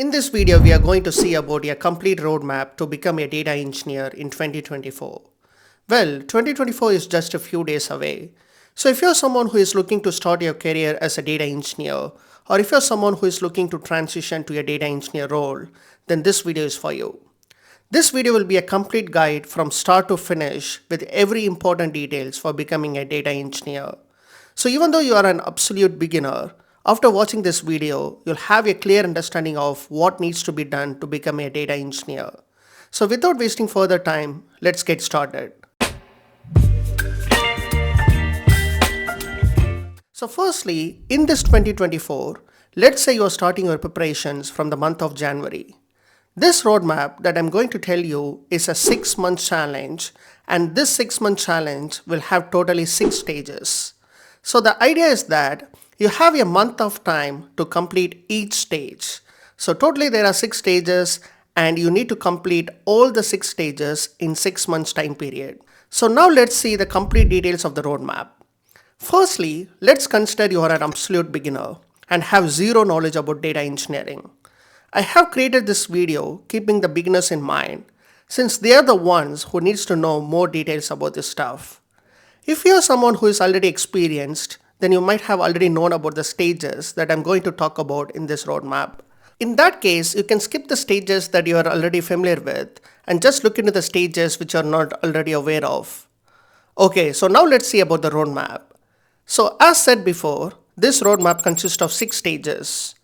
In this video, we are going to see about a complete roadmap to become a data engineer in 2024. Well, 2024 is just a few days away. So if you're someone who is looking to start your career as a data engineer, or if you're someone who is looking to transition to a data engineer role, then this video is for you. This video will be a complete guide from start to finish with every important details for becoming a data engineer. So even though you are an absolute beginner, after watching this video, you'll have a clear understanding of what needs to be done to become a data engineer. So without wasting further time, let's get started. So firstly, in this 2024, let's say you're starting your preparations from the month of January. This roadmap that I'm going to tell you is a 6-month challenge, and this 6-month challenge will have totally 6 stages. So the idea is that you have a month of time to complete each stage. So totally there are 6 stages and you need to complete all the 6 stages in 6 months time period. So now let's see the complete details of the roadmap. Firstly, let's consider you are an absolute beginner and have zero knowledge about data engineering. I have created this video keeping the beginners in mind since they are the ones who needs to know more details about this stuff. If you are someone who is already experienced, then you might have already known about the stages that I'm going to talk about in this roadmap. In that case, you can skip the stages that you are already familiar with and just look into the stages which you are not already aware of. Okay, so now let's see about the roadmap. So as said before, this roadmap consists of 6 stages.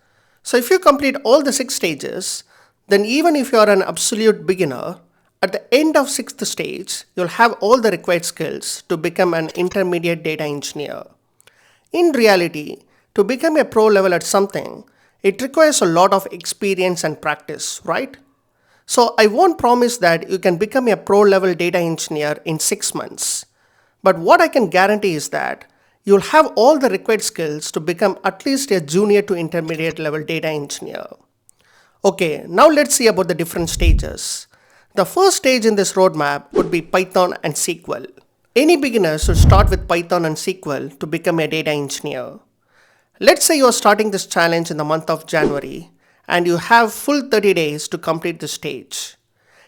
So if you complete all the 6 stages, then even if you are an absolute beginner, at the end of 6th stage, you'll have all the required skills to become an intermediate data engineer. In reality, to become a pro level at something, it requires a lot of experience and practice, right? So I won't promise that you can become a pro level data engineer in 6 months. But what I can guarantee is that you'll have all the required skills to become at least a junior to intermediate level data engineer. Okay, now let's see about the different stages. The first stage in this roadmap would be Python and SQL. Any beginner should start with Python and SQL to become a data engineer. Let's say you are starting this challenge in the month of January and you have full 30 days to complete this stage.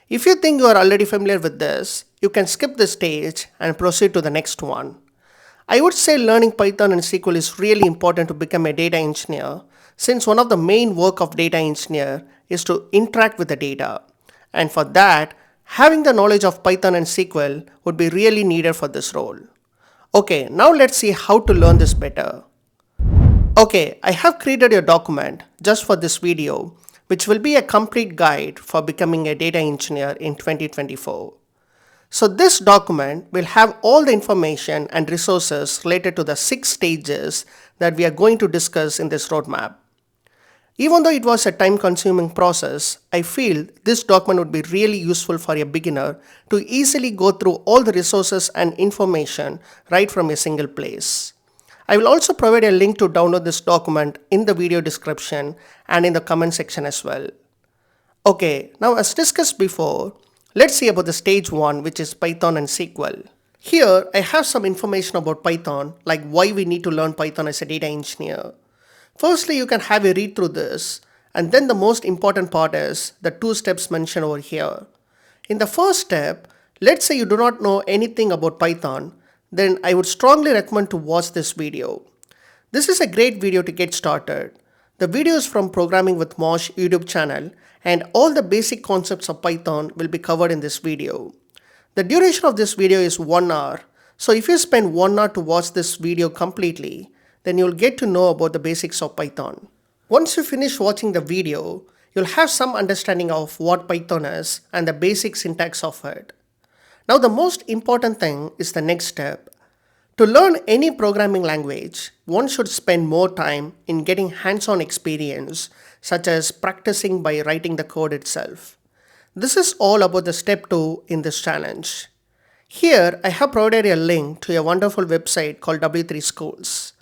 If you think you are already familiar with this, you can skip this stage and proceed to the next one. I would say learning Python and SQL is really important to become a data engineer, since one of the main work of data engineer is to interact with the data. And for that, having the knowledge of Python and SQL would be really needed for this role. Okay, now let's see how to learn this better. Okay, I have created a document just for this video, which will be a complete guide for becoming a data engineer in 2024. So this document will have all the information and resources related to the 6 stages that we are going to discuss in this roadmap. Even though it was a time-consuming process, I feel this document would be really useful for a beginner to easily go through all the resources and information right from a single place. I will also provide a link to download this document in the video description and in the comment section as well. Okay, now as discussed before, let's see about the stage 1, which is Python and SQL. Here, I have some information about Python, like why we need to learn Python as a data engineer. Firstly, you can have a read through this, and then the most important part is the 2 steps mentioned over here. In the first step, let's say you do not know anything about Python, then I would strongly recommend to watch this video. This is a great video to get started. The video is from Programming with Mosh YouTube channel, and all the basic concepts of Python will be covered in this video. The duration of this video is 1 hour, so if you spend 1 hour to watch this video completely, then you'll get to know about the basics of Python. Once you finish watching the video, you'll have some understanding of what Python is and the basic syntax of it. Now the most important thing is the next step. To learn any programming language, one should spend more time in getting hands-on experience, such as practicing by writing the code itself. This is all about the step 2 in this challenge. Here, I have provided a link to a wonderful website called W3 Schools.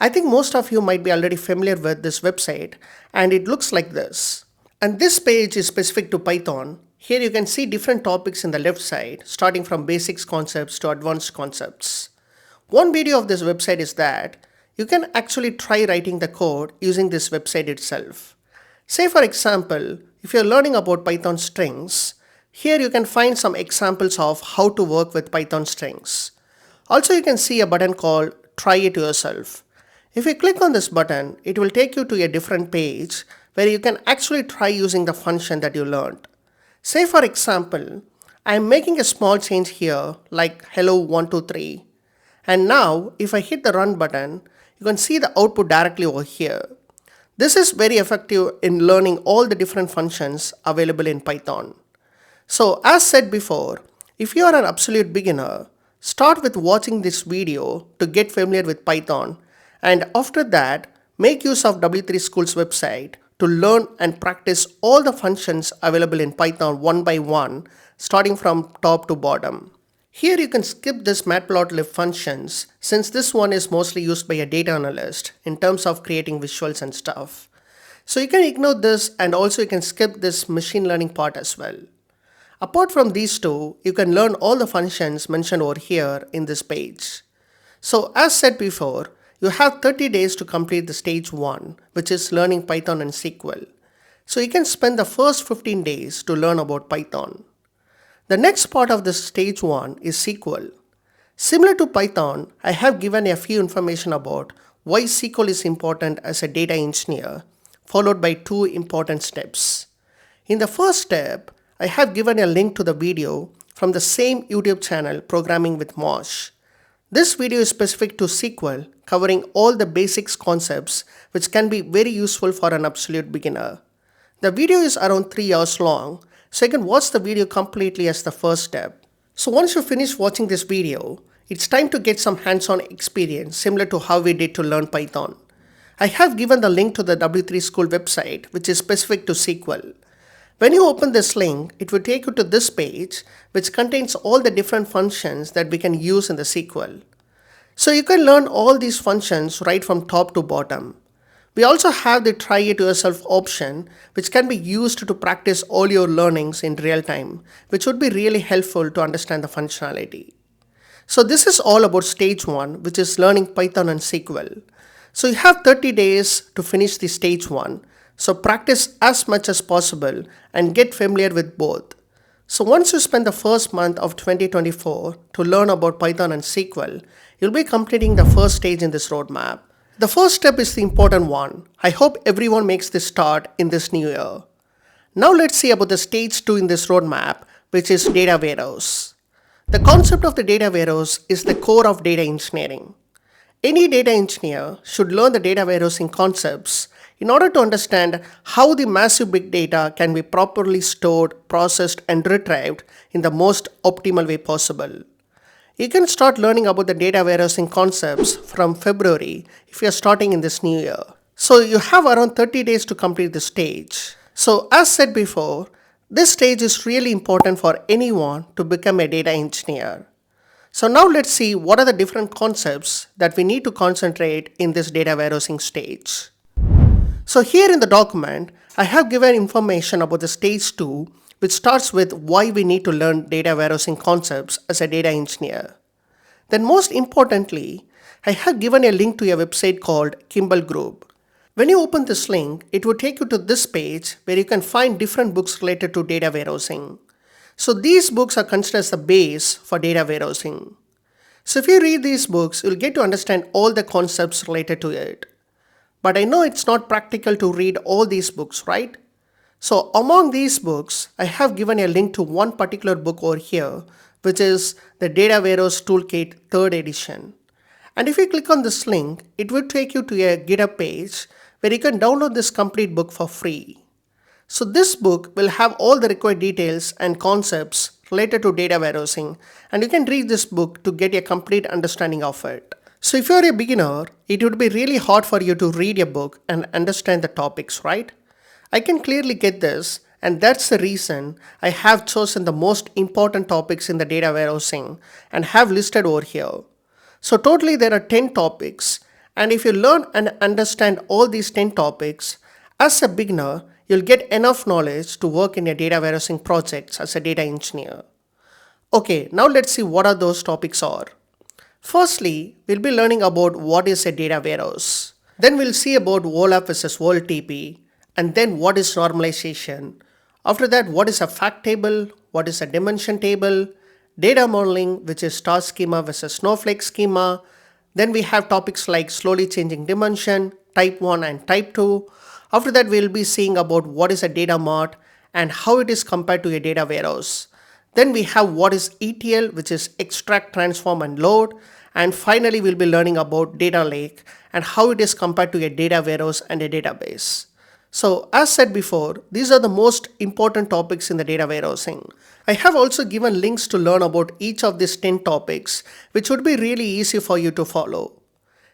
I think most of you might be already familiar with this website, and it looks like this. And this page is specific to Python. Here you can see different topics in the left side, starting from basics concepts to advanced concepts. One beauty of this website is that you can actually try writing the code using this website itself. Say for example, if you're learning about Python strings, here you can find some examples of how to work with Python strings. Also you can see a button called Try It Yourself. If you click on this button, it will take you to a different page where you can actually try using the function that you learned. Say for example, I am making a small change here like hello 123, and now if I hit the run button, you can see the output directly over here. This is very effective in learning all the different functions available in Python. So as said before, if you are an absolute beginner, start with watching this video to get familiar with Python, and after that, make use of W3 School's website to learn and practice all the functions available in Python one by one, starting from top to bottom. Here you can skip this matplotlib functions since this one is mostly used by a data analyst in terms of creating visuals and stuff. So you can ignore this, and also you can skip this machine learning part as well. Apart from these two, you can learn all the functions mentioned over here in this page. So as said before, you have 30 days to complete the stage 1, which is learning Python and SQL. So you can spend the first 15 days to learn about Python. The next part of this stage 1 is SQL. Similar to Python, I have given a few information about why SQL is important as a data engineer, followed by 2 important steps. In the first step, I have given a link to the video from the same YouTube channel, Programming with Mosh. This video is specific to SQL, covering all the basics concepts which can be very useful for an absolute beginner. The video is around 3 hours long, so you can watch the video completely as the first step. So once you finish watching this video, it's time to get some hands-on experience similar to how we did to learn Python. I have given the link to the W3 School website, which is specific to SQL. When you open this link, it will take you to this page, which contains all the different functions that we can use in the SQL. So you can learn all these functions right from top to bottom. We also have the Try It Yourself option, which can be used to practice all your learnings in real time, which would be really helpful to understand the functionality. So this is all about stage 1, which is learning Python and SQL. So you have 30 days to finish the stage 1. So practice as much as possible and get familiar with both. So once you spend the first month of 2024 to learn about Python and SQL, you'll be completing the first stage in this roadmap. The first step is the important one. I hope everyone makes this start in this new year. Now let's see about the stage 2 in this roadmap, which is data warehouse. The concept of the data warehouse is the core of data engineering. Any data engineer should learn the data warehousing concepts in order to understand how the massive big data can be properly stored, processed, and retrieved in the most optimal way possible. You can start learning about the data warehousing concepts from February if you're starting in this new year. So you have around 30 days to complete this stage. So as said before, this stage is really important for anyone to become a data engineer. So now let's see what are the different concepts that we need to concentrate in this data warehousing stage. So here in the document, I have given information about the stage 2, which starts with why we need to learn data warehousing concepts as a data engineer. Then most importantly, I have given a link to a website called Kimball Group. When you open this link, it will take you to this page where you can find different books related to data warehousing. So these books are considered as the base for data warehousing. So if you read these books, you'll get to understand all the concepts related to it. But I know it's not practical to read all these books, right? So among these books, I have given a link to one particular book over here, which is the Data Warehouse Toolkit 3rd edition. And if you click on this link, it will take you to a GitHub page where you can download this complete book for free. So this book will have all the required details and concepts related to data warehousing, and you can read this book to get a complete understanding of it. So if you're a beginner, it would be really hard for you to read a book and understand the topics, right? I can clearly get this, and that's the reason I have chosen the most important topics in the data warehousing and have listed over here. So totally there are 10 topics, and if you learn and understand all these 10 topics, as a beginner, you'll get enough knowledge to work in a data warehousing projects as a data engineer. Okay, now let's see what are those topics are. Firstly, we'll be learning about what is a data warehouse. Then we'll see about OLAP versus OLTP, and then what is normalization. After that, what is a fact table, what is a dimension table, data modeling, which is star schema versus snowflake schema. Then we have topics like slowly changing dimension, type 1 and type 2. After that, we'll be seeing about what is a data mart and how it is compared to a data warehouse. Then we have what is ETL, which is extract, transform, and load. And finally, we'll be learning about data lake and how it is compared to a data warehouse and a database. So as said before, these are the most important topics in the data warehousing. I have also given links to learn about each of these 10 topics, which would be really easy for you to follow.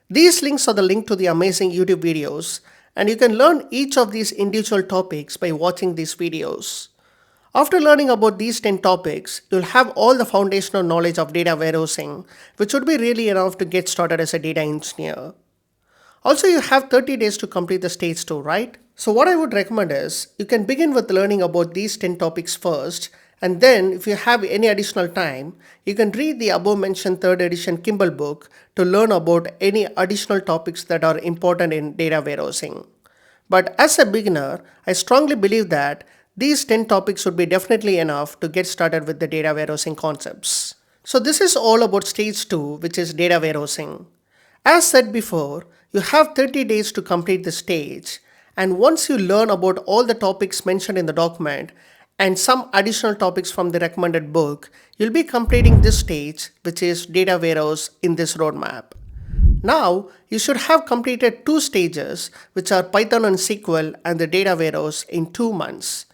These links are the link to the amazing YouTube videos, and you can learn each of these individual topics by watching these videos. After learning about these 10 topics, you'll have all the foundational knowledge of data warehousing, which would be really enough to get started as a data engineer. Also, you have 30 days to complete the stage 2, right? So what I would recommend is, you can begin with learning about these 10 topics first, and then if you have any additional time, you can read the above mentioned 3rd edition Kimball book to learn about any additional topics that are important in data warehousing. But as a beginner, I strongly believe that these 10 topics would be definitely enough to get started with the data warehousing concepts. So this is all about stage 2, which is data warehousing. As said before, you have 30 days to complete the stage, and once you learn about all the topics mentioned in the document and some additional topics from the recommended book, you'll be completing this stage, which is data warehouse, in this roadmap. Now, you should have completed 2 stages, which are Python and SQL and the data warehouse, in 2 months.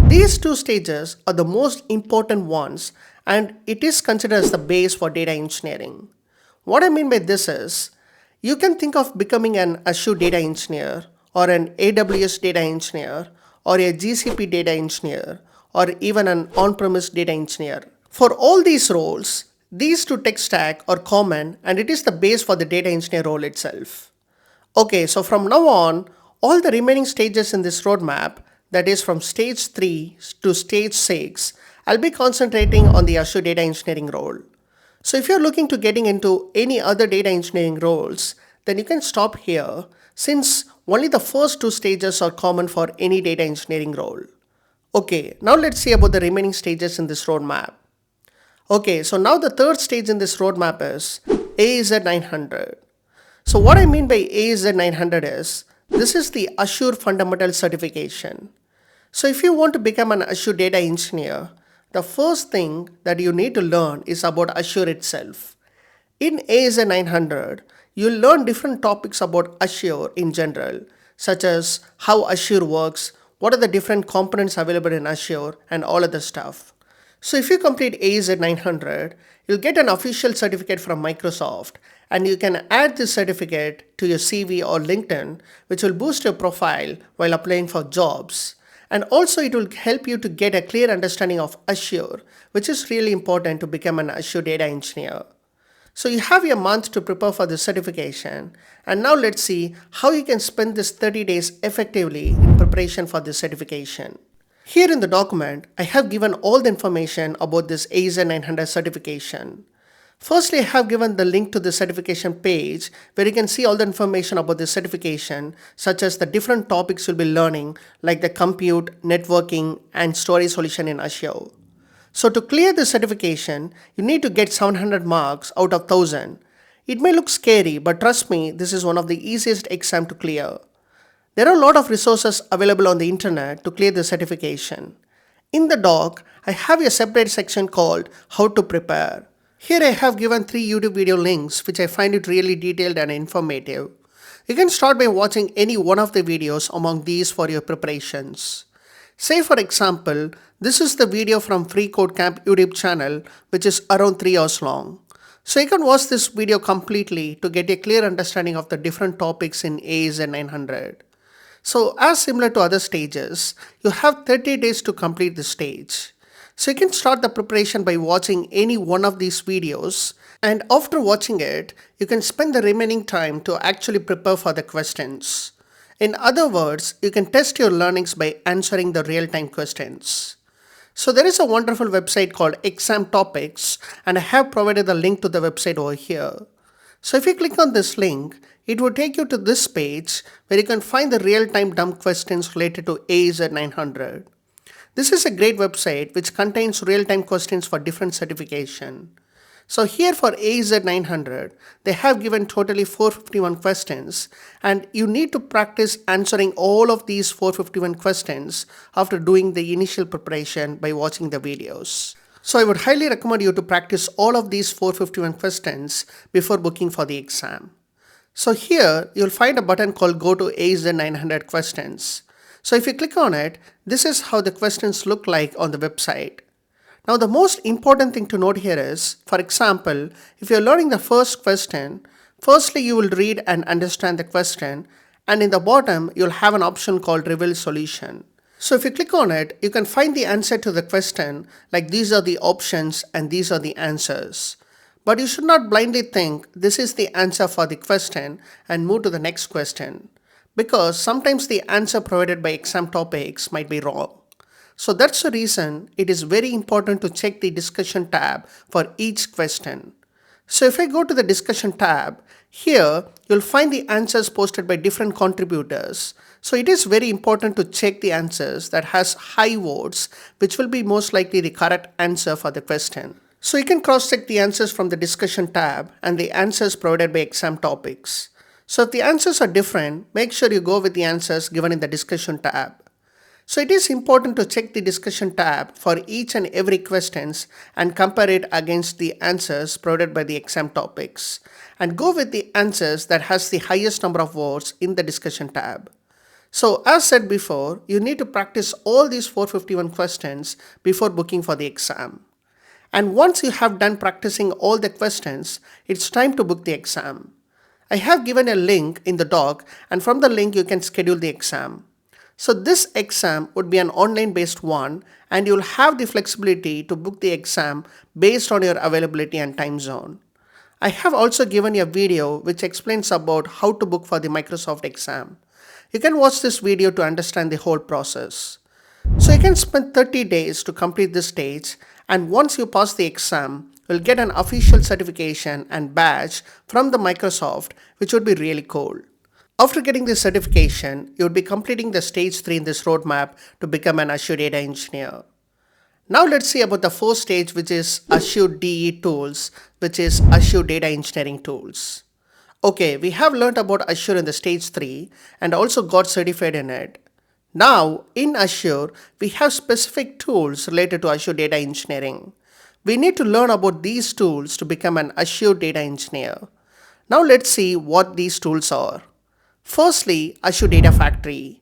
These 2 stages are the most important ones, and it is considered as the base for data engineering. What I mean by this is, you can think of becoming an Azure data engineer, or an AWS data engineer, or a GCP data engineer, or even an on-premise data engineer. For all these roles, these 2 tech stack are common, and it is the base for the data engineer role itself. Okay, so from now on, all the remaining stages in this roadmap, that is from stage 3 to stage 6, I'll be concentrating on the Azure data engineering role. So if you're looking to getting into any other data engineering roles, then you can stop here, since only the first 2 stages are common for any data engineering role. Okay, now let's see about the remaining stages in this roadmap. Okay, so now the 3rd stage in this roadmap is AZ900. So what I mean by AZ900 is, this is the Azure Fundamental Certification. So if you want to become an Azure data engineer, the first thing that you need to learn is about Azure itself. In AZ900, you'll learn different topics about Azure in general, such as how Azure works, what are the different components available in Azure, and all other stuff. So if you complete AZ900, you'll get an official certificate from Microsoft, and you can add this certificate to your CV or LinkedIn, which will boost your profile while applying for jobs. And also it will help you to get a clear understanding of Azure, which is really important to become an Azure data engineer. So you have a month to prepare for this certification, and now let's see how you can spend this 30 days effectively in preparation for this certification. Here in the document, I have given all the information about this AZ900 certification. Firstly, I have given the link to the certification page where you can see all the information about the certification, such as the different topics you'll be learning, like the compute, networking, and storage solution in Azure. So to clear the certification, you need to get 700 marks out of 1000. It may look scary, but trust me, this is one of the easiest exams to clear. There are a lot of resources available on the internet to clear the certification. In the doc, I have a separate section called How to Prepare. Here I have given 3 YouTube video links which I find it really detailed and informative. You can start by watching any one of the videos among these for your preparations. Say for example, this is the video from Free Code Camp YouTube channel, which is around 3 hours long. So you can watch this video completely to get a clear understanding of the different topics in AZ900. So as similar to other stages, you have 30 days to complete the stage. So you can start the preparation by watching any one of these videos, and after watching it, you can spend the remaining time to actually prepare for the questions. In other words, you can test your learnings by answering the real-time questions. So there is a wonderful website called Exam Topics, and I have provided the link to the website over here. So if you click on this link, it would take you to this page where you can find the real-time dump questions related to AZ900. This is a great website which contains real-time questions for different certification. So here for AZ900, they have given totally 451 questions, and you need to practice answering all of these 451 questions after doing the initial preparation by watching the videos. So I would highly recommend you to practice all of these 451 questions before booking for the exam. So here you'll find a button called Go to AZ900 Questions. So if you click on it, this is how the questions look like on the website. Now the most important thing to note here is, for example, if you're learning the first question, firstly you will read and understand the question, and in the bottom you'll have an option called Reveal Solution. So if you click on it, you can find the answer to the question, like these are the options and these are the answers. But you should not blindly think this is the answer for the question and move to the next question, because sometimes the answer provided by exam topics might be wrong. So that's the reason it is very important to check the discussion tab for each question. So if I go to the discussion tab, here you'll find the answers posted by different contributors. So it is very important to check the answers that has high votes, which will be most likely the correct answer for the question. So you can cross-check the answers from the discussion tab and the answers provided by exam topics. So if the answers are different, make sure you go with the answers given in the discussion tab. So it is important to check the discussion tab for each and every questions and compare it against the answers provided by the exam topics, and go with the answers that has the highest number of votes in the discussion tab. So as said before, you need to practice all these 451 questions before booking for the exam. And once you have done practicing all the questions, it's time to book the exam. I have given a link in the doc, and from the link you can schedule the exam. So this exam would be an online based one, and you'll have the flexibility to book the exam based on your availability and time zone. I have also given you a video which explains about how to book for the Microsoft exam. You can watch this video to understand the whole process. So you can spend 30 days to complete this stage, and once you pass the exam, you'll get an official certification and badge from the Microsoft, which would be really cool. After getting this certification, you would be completing the stage 3 in this roadmap to become an Azure data engineer. Now let's see about the first stage, which is Azure DE tools, which is Azure data engineering tools. Okay, we have learned about Azure in the stage 3 and also got certified in it. Now in Azure, we have specific tools related to Azure data engineering. We need to learn about these tools to become an Azure data engineer. Now let's see what these tools are. Firstly, Azure Data Factory.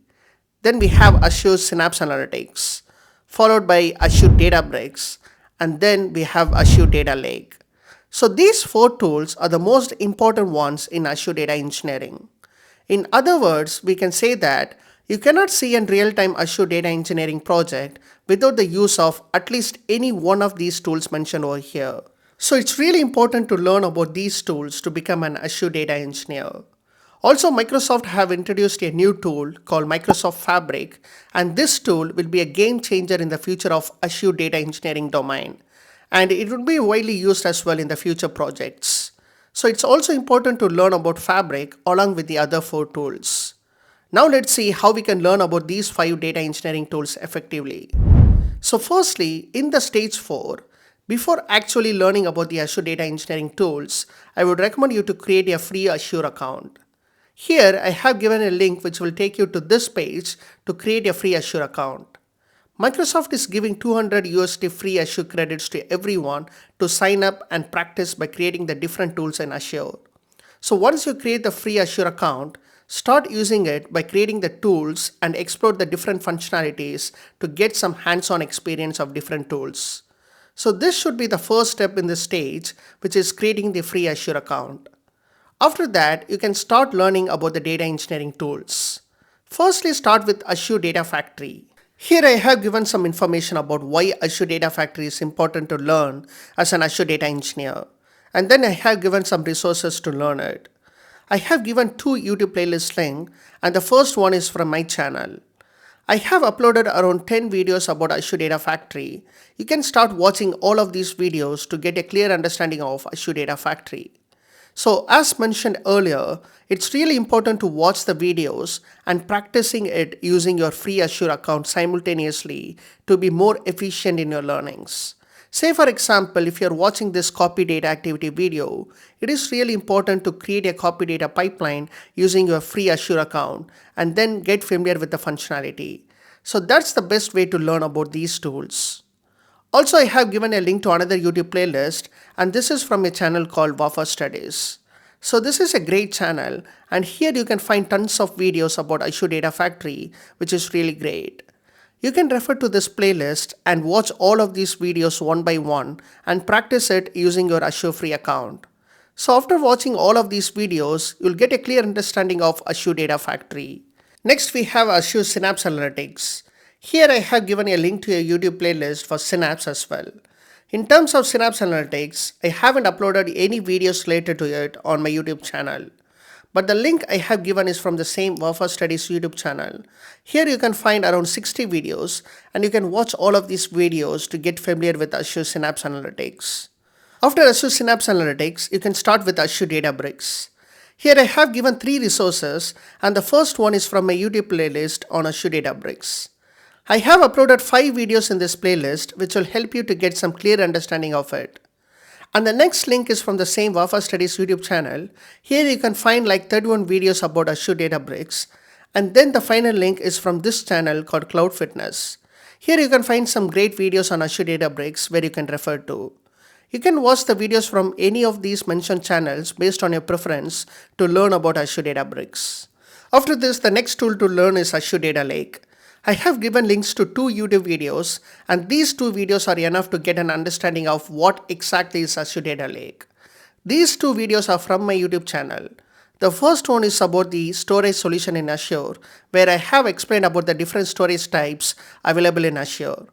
Then we have Azure Synapse Analytics, followed by Azure Databricks, and then we have Azure Data Lake. So these 4 tools are the most important ones in Azure data engineering. In other words, we can say that you cannot see a real-time Azure data engineering project without the use of at least any one of these tools mentioned over here. So it's really important to learn about these tools to become an Azure data engineer. Also, Microsoft have introduced a new tool called Microsoft Fabric, and this tool will be a game changer in the future of Azure data engineering domain, and it will be widely used as well in the future projects. So it's also important to learn about Fabric along with the other 4 tools. Now let's see how we can learn about these 5 data engineering tools effectively. So firstly, in the stage 4, before actually learning about the Azure data engineering tools, I would recommend you to create a free Azure account. Here I have given a link which will take you to this page to create a free Azure account. Microsoft is giving 200 USD free Azure credits to everyone to sign up and practice by creating the different tools in Azure. So once you create the free Azure account, start using it by creating the tools and explore the different functionalities to get some hands-on experience of different tools. So this should be the first step in this stage, which is creating the free Azure account. After that, you can start learning about the data engineering tools. Firstly, start with Azure Data Factory. Here I have given some information about why Azure Data Factory is important to learn as an Azure data engineer. And then I have given some resources to learn it. I have given 2 YouTube playlist links, and the first one is from my channel. I have uploaded around 10 videos about Azure Data Factory. You can start watching all of these videos to get a clear understanding of Azure Data Factory. So as mentioned earlier, it's really important to watch the videos and practicing it using your free Azure account simultaneously to be more efficient in your learnings. Say for example, if you're watching this copy data activity video, it is really important to create a copy data pipeline using your free Azure account and then get familiar with the functionality. So that's the best way to learn about these tools. Also, I have given a link to another YouTube playlist, and this is from a channel called Wafa Studies. So this is a great channel, and here you can find tons of videos about Azure Data Factory, which is really great. You can refer to this playlist and watch all of these videos one by one and practice it using your Azure free account. So after watching all of these videos, you'll get a clear understanding of Azure Data Factory. Next, we have Azure Synapse Analytics. Here I have given a link to a YouTube playlist for Synapse as well. In terms of Synapse Analytics, I haven't uploaded any videos related to it on my YouTube channel. But the link I have given is from the same Wafa Studies YouTube channel. Here you can find around 60 videos and you can watch all of these videos to get familiar with Azure Synapse Analytics. After Azure Synapse Analytics, you can start with Azure Databricks. Here I have given 3 resources and the first one is from my YouTube playlist on Azure Databricks. I have uploaded 5 videos in this playlist which will help you to get some clear understanding of it. And the next link is from the same Wafa Studies YouTube channel. Here you can find like 31 videos about Azure Databricks. And then the final link is from this channel called Cloud Fitness. Here you can find some great videos on Azure Databricks where you can refer to. You can watch the videos from any of these mentioned channels based on your preference to learn about Azure Databricks. After this, the next tool to learn is Azure Data Lake. I have given links to 2 YouTube videos and these 2 videos are enough to get an understanding of what exactly is Azure Data Lake. These 2 videos are from my YouTube channel. The first one is about the storage solution in Azure, where I have explained about the different storage types available in Azure.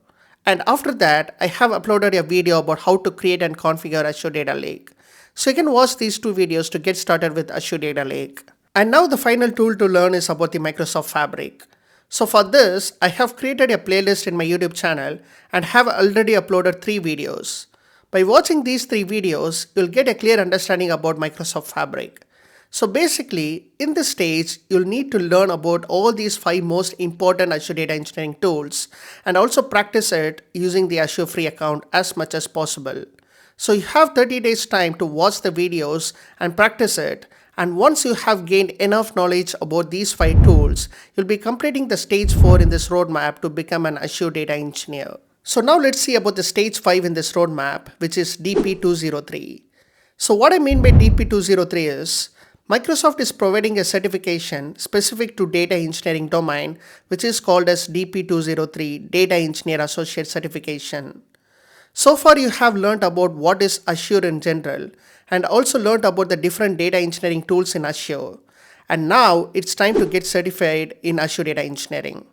And after that, I have uploaded a video about how to create and configure Azure Data Lake. So you can watch these 2 videos to get started with Azure Data Lake. And now the final tool to learn is about the Microsoft Fabric. So for this, I have created a playlist in my YouTube channel and have already uploaded 3 videos. By watching these 3 videos, you'll get a clear understanding about Microsoft Fabric. So basically, in this stage, you'll need to learn about all these 5 most important Azure Data Engineering tools and also practice it using the Azure free account as much as possible. So you have 30 days time to watch the videos and practice it. And once you have gained enough knowledge about these 5 tools, you'll be completing the stage 4 in this roadmap to become an Azure Data Engineer. So now let's see about the stage 5 in this roadmap, which is DP203. So what I mean by DP203 is, Microsoft is providing a certification specific to data engineering domain, which is called as DP203 Data Engineer Associate Certification. So far you have learned about what is Azure in general and also learned about the different data engineering tools in Azure. And now it's time to get certified in Azure Data Engineering.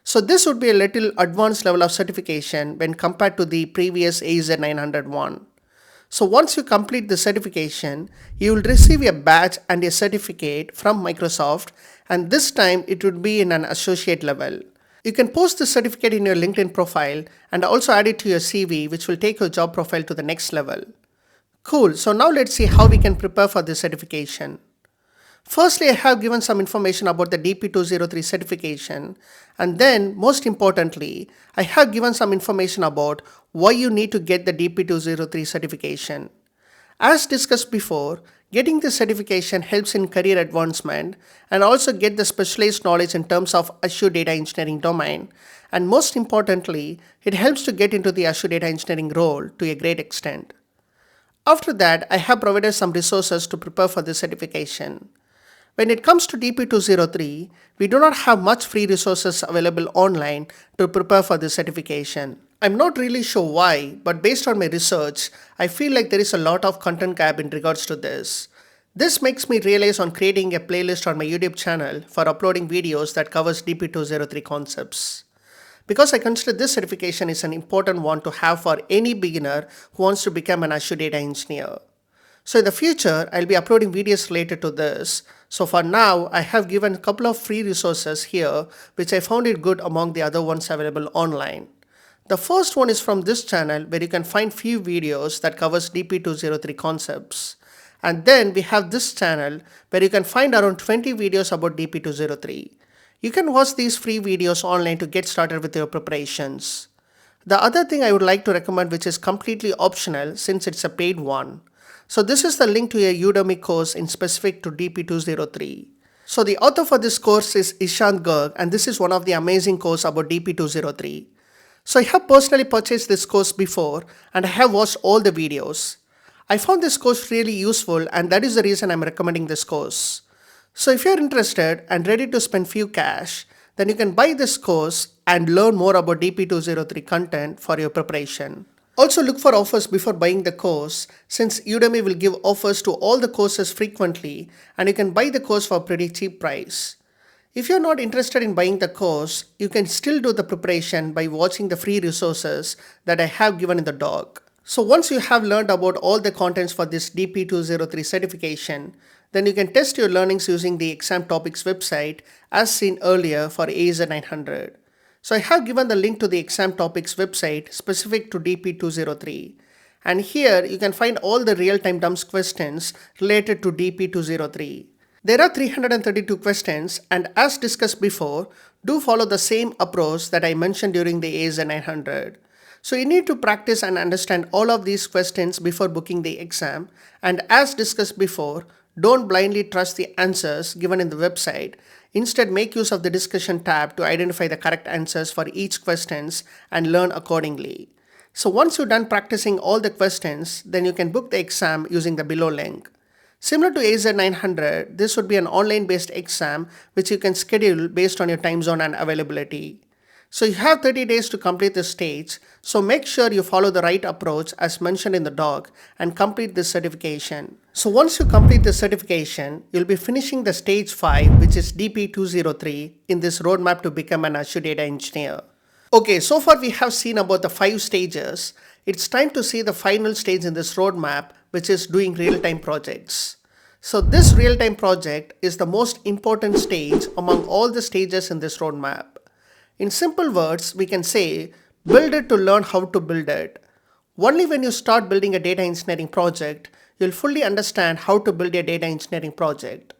So this would be a little advanced level of certification when compared to the previous AZ901. So once you complete the certification, you will receive a badge and a certificate from Microsoft, and this time it would be in an associate level. You can post the certificate in your LinkedIn profile and also add it to your CV, which will take your job profile to the next level. Cool, so now let's see how we can prepare for this certification. Firstly, I have given some information about the DP203 certification, and then most importantly, I have given some information about why you need to get the DP203 certification. As discussed before, getting this certification helps in career advancement and also get the specialized knowledge in terms of Azure Data Engineering domain, and most importantly, it helps to get into the Azure Data Engineering role to a great extent. After that, I have provided some resources to prepare for this certification. When it comes to DP203, we do not have much free resources available online to prepare for this certification. I'm not really sure why, but based on my research, I feel like there is a lot of content gap in regards to this. This makes me realize on creating a playlist on my YouTube channel for uploading videos that covers DP203 concepts. Because I consider this certification is an important one to have for any beginner who wants to become an Azure Data Engineer. So in the future, I'll be uploading videos related to this. So for now, I have given a couple of free resources here, which I found it good among the other ones available online. The first one is from this channel, where you can find few videos that covers DP203 concepts. And then we have this channel where you can find around 20 videos about DP203. You can watch these free videos online to get started with your preparations. The other thing I would like to recommend, which is completely optional since it's a paid one. So this is the link to a Udemy course in specific to DP203. So the author for this course is Ishant Garg, and this is one of the amazing courses about DP203. So I have personally purchased this course before and I have watched all the videos. I found this course really useful, and that is the reason I'm recommending this course. So if you're interested and ready to spend few cash, then you can buy this course and learn more about DP203 content for your preparation. Also look for offers before buying the course, since Udemy will give offers to all the courses frequently and you can buy the course for a pretty cheap price. If you're not interested in buying the course, you can still do the preparation by watching the free resources that I have given in the doc. So once you have learned about all the contents for this DP203 certification, then you can test your learnings using the exam topics website as seen earlier for Azure 900. So I have given the link to the exam topics website specific to DP203. And here you can find all the real-time dumps questions related to DP203. There are 332 questions, and as discussed before, do follow the same approach that I mentioned during the Azure 900. So you need to practice and understand all of these questions before booking the exam, and as discussed before, don't blindly trust the answers given in the website. Instead, make use of the discussion tab to identify the correct answers for each questions and learn accordingly. So once you're done practicing all the questions, then you can book the exam using the below link. Similar to Azure 900, this would be an online based exam which you can schedule based on your time zone and availability. So you have 30 days to complete this stage, so make sure you follow the right approach as mentioned in the doc and complete this certification. So once you complete the certification, you'll be finishing the stage 5, which is DP203, in this roadmap to become an Azure data engineer. Okay, so far we have seen about the 5 stages. It's time to see the final stage in this roadmap, which is doing real-time projects. So this real-time project is the most important stage among all the stages in this roadmap. In simple words, we can say, build it to learn how to build it. Only when you start building a data engineering project, you'll fully understand how to build a data engineering project.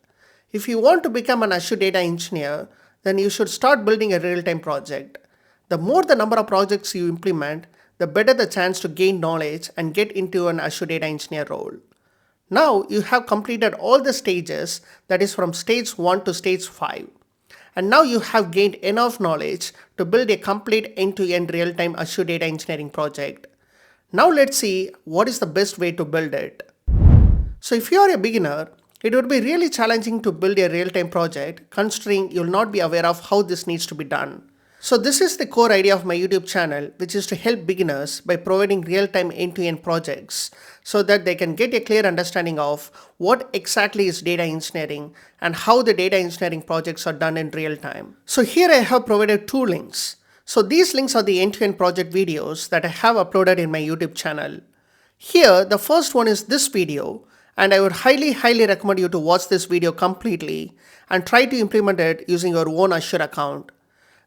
If you want to become an Azure data engineer, then you should start building a real-time project. The more the number of projects you implement, the better the chance to gain knowledge and get into an Azure data engineer role. Now you have completed all the stages, that is from stage 1 to stage 5. And now you have gained enough knowledge to build a complete end-to-end real-time Azure data engineering project. Now let's see what is the best way to build it. So if you are a beginner, it would be really challenging to build a real-time project considering you'll not be aware of how this needs to be done. So this is the core idea of my YouTube channel, which is to help beginners by providing real-time end-to-end projects so that they can get a clear understanding of what exactly is data engineering and how the data engineering projects are done in real time. So here I have provided 2 links. So these links are the end-to-end project videos that I have uploaded in my YouTube channel. Here, the first one is this video, and I would highly recommend you to watch this video completely and try to implement it using your own Azure account.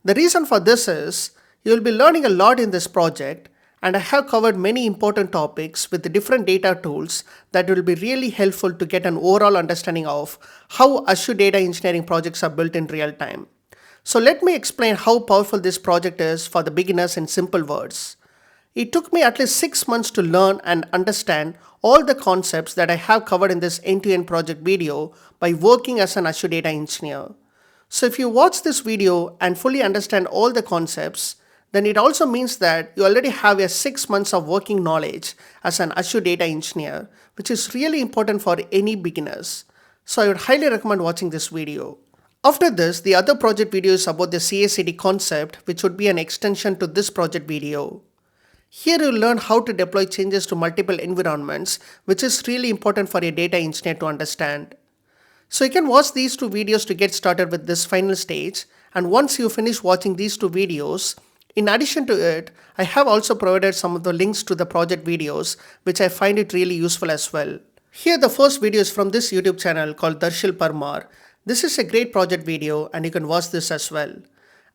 The reason for this is, you will be learning a lot in this project, and I have covered many important topics with the different data tools that will be really helpful to get an overall understanding of how Azure data engineering projects are built in real time. So let me explain how powerful this project is for the beginners in simple words. It took me at least 6 months to learn and understand all the concepts that I have covered in this end-to-end project video by working as an Azure data engineer. So if you watch this video and fully understand all the concepts, then it also means that you already have a 6 months of working knowledge as an Azure data engineer, which is really important for any beginners. So I would highly recommend watching this video. After this, the other project video is about the CI/CD concept, which would be an extension to this project video. Here you'll learn how to deploy changes to multiple environments, which is really important for a data engineer to understand. So you can watch these 2 videos to get started with this final stage, and once you finish watching these 2 videos, in addition to it, I have also provided some of the links to the project videos, which I find it really useful as well. Here the first video is from this YouTube channel called Darshil Parmar. This is a great project video and you can watch this as well.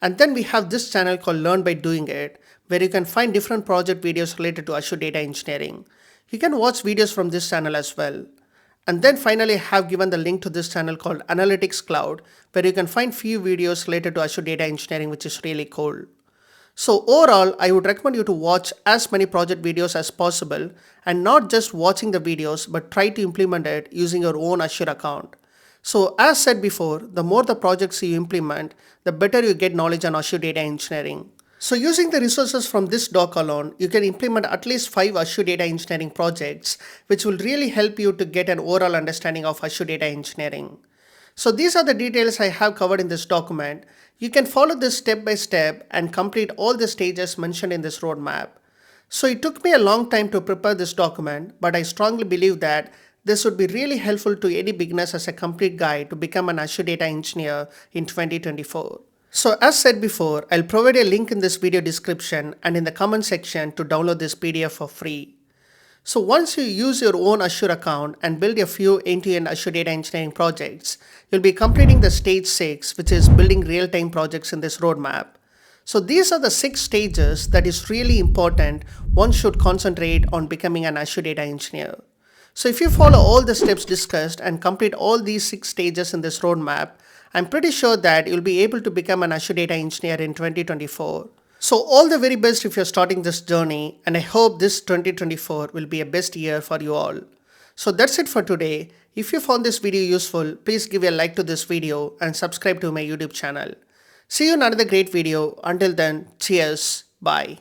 And then we have this channel called Learn by Doing It, where you can find different project videos related to Azure data engineering. You can watch videos from this channel as well. And then finally, I have given the link to this channel called Analytics Cloud, where you can find few videos related to Azure Data Engineering, which is really cool. So overall, I would recommend you to watch as many project videos as possible and not just watching the videos, but try to implement it using your own Azure account. So as said before, the more the projects you implement, the better you get knowledge on Azure Data Engineering. So using the resources from this doc alone, you can implement at least 5 Azure Data Engineering projects, which will really help you to get an overall understanding of Azure Data Engineering. So these are the details I have covered in this document. You can follow this step by step and complete all the stages mentioned in this roadmap. So it took me a long time to prepare this document, but I strongly believe that this would be really helpful to any beginners as a complete guide to become an Azure Data Engineer in 2024. So as said before, I'll provide a link in this video description and in the comment section to download this PDF for free. So once you use your own Azure account and build a few end-to-end Azure Data Engineering projects, you'll be completing the stage 6, which is building real-time projects in this roadmap. So these are the 6 stages that is really important one should concentrate on becoming an Azure Data Engineer. So if you follow all the steps discussed and complete all these 6 stages in this roadmap, I'm pretty sure that you'll be able to become an Azure Data Engineer in 2024. So all the very best if you're starting this journey, and I hope this 2024 will be a best year for you all. So that's it for today. If you found this video useful, please give a like to this video and subscribe to my YouTube channel. See you in another great video. Until then, cheers, bye.